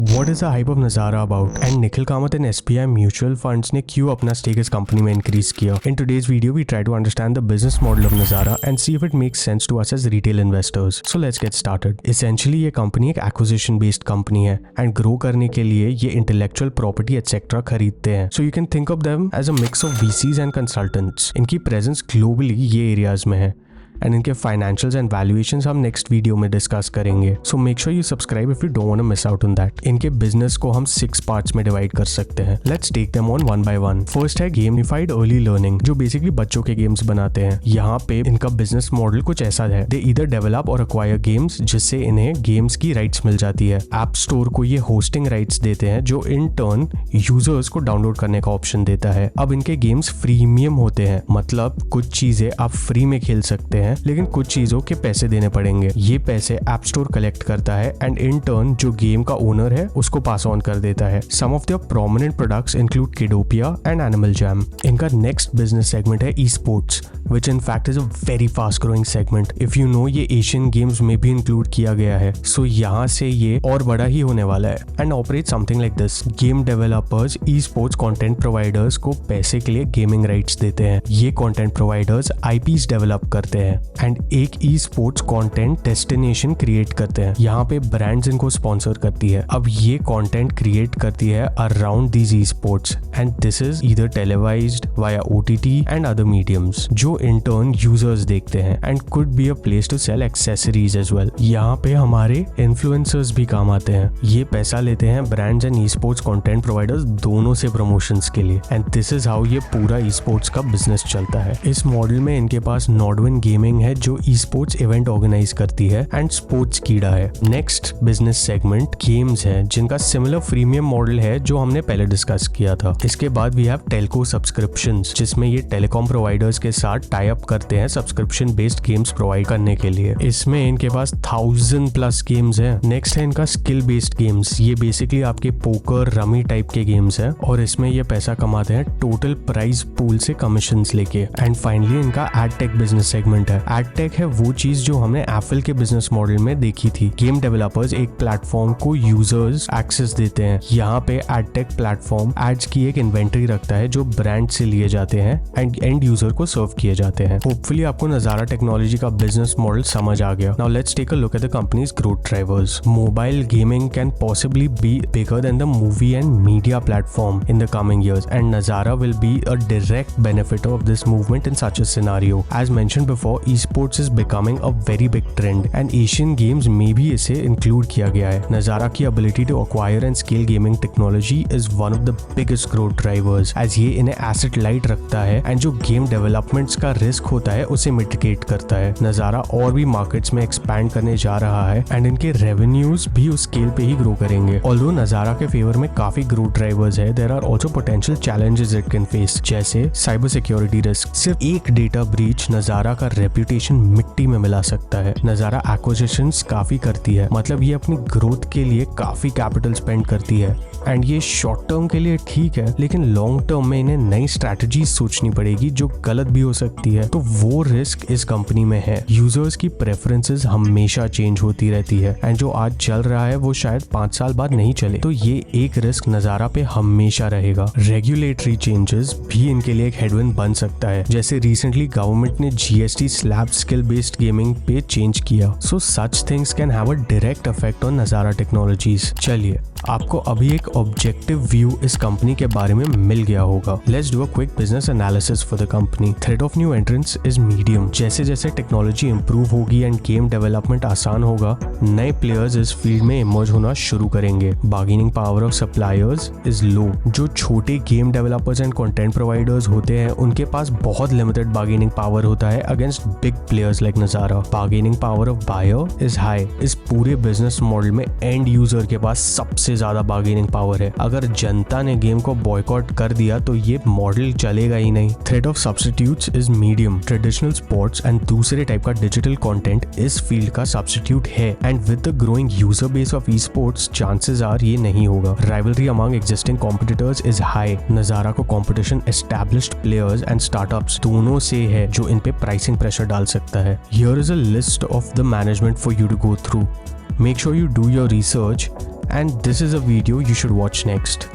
What is the hype of Nazara about? And Nikhil Kamath and SBI Mutual Funds ने क्यों अपना stake इस company में increase किया? In today's video, we try to understand the business model of Nazara and see if it makes sense to us as retail investors. So let's get started. Essentially ये company एक acquisition based company है and grow करने के लिए ये intellectual property etc खरीदते हैं. So you can think of them as a mix of VCs and consultants. इनकी presence globally ये areas में है. एंड इनके फाइनेंशियल्स एंड वैल्यूएशंस हम नेक्स्ट वीडियो में डिस्कस करेंगे. So make sure you subscribe if you don't want to miss out on that. इनके business को हम 6 पार्ट्स में डिवाइड कर सकते हैं. Let's take them on one by one. First है गेमिफाइड अर्ली लर्निंग, जो बेसिकली बच्चों के गेम्स बनाते हैं. यहाँ पे इनका बिजनेस मॉडल कुछ ऐसा है. दे ईदर डेवलप और एक्वायर गेम्स जिससे इन्हें गेम्स की राइट्स मिल जाती है. ऐप स्टोर को ये होस्टिंग राइट्स देते हैं जो इन टर्न यूजर्स को डाउनलोड करने का ऑप्शन देता है. अब इनके गेम्स फ्रीमियम होते हैं, मतलब कुछ चीजें आप फ्री में खेल सकते हैं लेकिन कुछ चीजों के पैसे देने पड़ेंगे. ये पैसे ऐप स्टोर कलेक्ट करता है एंड इन टर्न जो गेम का ओनर है उसको पास ऑन कर देता है. Some of their prominent products include Kidopia and Animal Jam. इनका नेक्स्ट बिजनेस सेगमेंट है esports, which in fact is a very fast growing segment. If you know ये Asian games में भी include किया गया है, सो यहाँ से ये और बड़ा ही होने वाला है. And operate something like this. Game developers e sports content providers को पैसे के लिए गेमिंग राइट्स देते हैं. ये कंटेंट प्रोवाइडर्स आईपीज डेवलप करते हैं एंड एक e sports content destination create करते हैं. यहाँ पे ब्रांड्स इनको स्पॉन्सर करती है. अब ये कंटेंट क्रिएट करती है around these e sports and this is either televised via OTT and other mediums जो इन टर्न यूजर्स देखते हैं and could be a place to sell accessories as well. यहाँ पे हमारे इन्फ्लुएंसर्स भी काम आते हैं. ये पैसा लेते हैं brands and e sports content providers दोनों से प्रमोशंस के लिए एंड दिस इज हाउ ये पूरा ई स्पोर्ट्स का बिजनेस चलता है. इस मॉडल में इनके पास नॉर्डविन गेमिंग है जो ई स्पोर्ट्स इवेंट ऑर्गेनाइज करती है एंड स्पोर्ट्स कीड़ा है. नेक्स्ट बिजनेस सेगमेंट गेम्स है जिनका सिमिलर फ्रीमियम मॉडल है जो हमने पहले डिस्कस किया था. इसके बाद वी हैव टेलको सब्सक्रिप्शंस जिसमें ये टेलीकॉम प्रोवाइडर्स के साथ टाई अप करते हैं सब्सक्रिप्शन बेस्ड गेम्स प्रोवाइड करने के लिए. इसमें इनके पास 1000+ गेम्स हैं. नेक्स्ट है इनका स्किल बेस्ड गेम्स. ये बेसिकली आपके पोकर रमी टाइप के गेम्स हैं और इसमें ये पैसा कमाते हैं टोटल प्राइज पूल से कमीशंस लेके. एंड फाइनली इनका एडटेक बिजनेस सेगमेंट है. एडटेक है वो चीज जो हमने एप्पल के बिजनेस मॉडल में देखी थी. गेम डेवलपर्स एक प्लेटफॉर्म को यूजर्स एक्सेस देते हैं. यहाँ पे एडटेक प्लेटफॉर्म एड्स की एक इन्वेंटरी रखता है जो ब्रांड से लिए जाते हैं एंड एंड यूजर को सर्व किए जाते हैं. होपफुली आपको नजारा टेक्नोलॉजी का बिजनेस मॉडल समझ आ गया. Now let's take a look at the company's growth drivers. Mobile gaming can possibly be bigger than the movie and media platform in the coming years and Nazara will be a direct benefit of this movement in such a scenario. As mentioned before, esports is becoming a very big trend and Asian games में भी इसे include किया गया है. Nazara की ability to acquire and scale gaming technology is one of the biggest growth drivers as ये इन्हें asset light रखता है and जो game developments का risk होता है उसे mitigate करता है. Nazara और भी markets में expand करने जा रहा है and इनके revenues भी उस scale पे ही grow करेंगे. Although Nazara के favor में काफी growth drivers है, there are also potential challenges it can face जैसे cyber security risk. सिर्फ एक data breach Nazara का reputation मिट्टी में मिला सकता है. Nazara acquisitions काफी करती है, मतलब ये अपनी growth के लिए काफी capital spend करती है एंड ये शॉर्ट टर्म के लिए ठीक है लेकिन लॉन्ग टर्म में इन्हें नई स्ट्रैटेजी सोचनी पड़ेगी जो गलत भी हो सकती है. तो वो रिस्क इस कंपनी में है. यूजर्स की प्रेफरेंसेस हमेशा चेंज होती रहती है एंड जो आज चल रहा है वो शायद 5 साल बाद नहीं चले. तो ये एक रिस्क नजारा पे हमेशा रहेगा. रेगुलेटरी चेंजेस भी इनके लिए एक हेडविंड बन सकता है. जैसे रिसेंटली गवर्नमेंट ने GST slab skill based gaming पे चेंज किया. So such things can have a direct effect on Nazara Technologies. चलिए आपको अभी एक ऑब्जेक्टिव व्यू इस कंपनी के बारे में मिल गया होगा. Let's do a quick business analysis for the company. Threat of new entrants is medium. जैसे जैसे टेक्नोलॉजी इंप्रूव होगी एंड गेम डेवलपमेंट आसान होगा, नए प्लेयर्स इस फील्ड में इमर्ज होना शुरू करेंगे. Bargaining power of suppliers is low. जो छोटे game developers and content providers होते हैं उनके पास बहुत लिमिटेड बार्गेनिंग पावर होता है against big players like Nazara. Bargaining power of buyer is high. इस पूरे बिजनेस मॉडल में एंड यूजर के पास सबसे ज्यादा बार्गेनिंग पावर है. अगर जनता ने गेम को बॉयकॉट कर दिया तो ये मॉडल चलेगा ही नहीं. Threat of substitutes is medium. Traditional sports and दूसरे टाइप का डिजिटल कंटेंट इस फील्ड का सब्स्टिट्यूट है and with the growing user base of e sports chances are ये नहीं होगा. Rivalry among existing competitors is high. Nazara को competition established players and startups दोनों से है जो इन पे प्राइसिंग प्रेशर डाल सकता है. Here is a list of the management for you to go through. Make sure you do your research and this is a video you should watch next.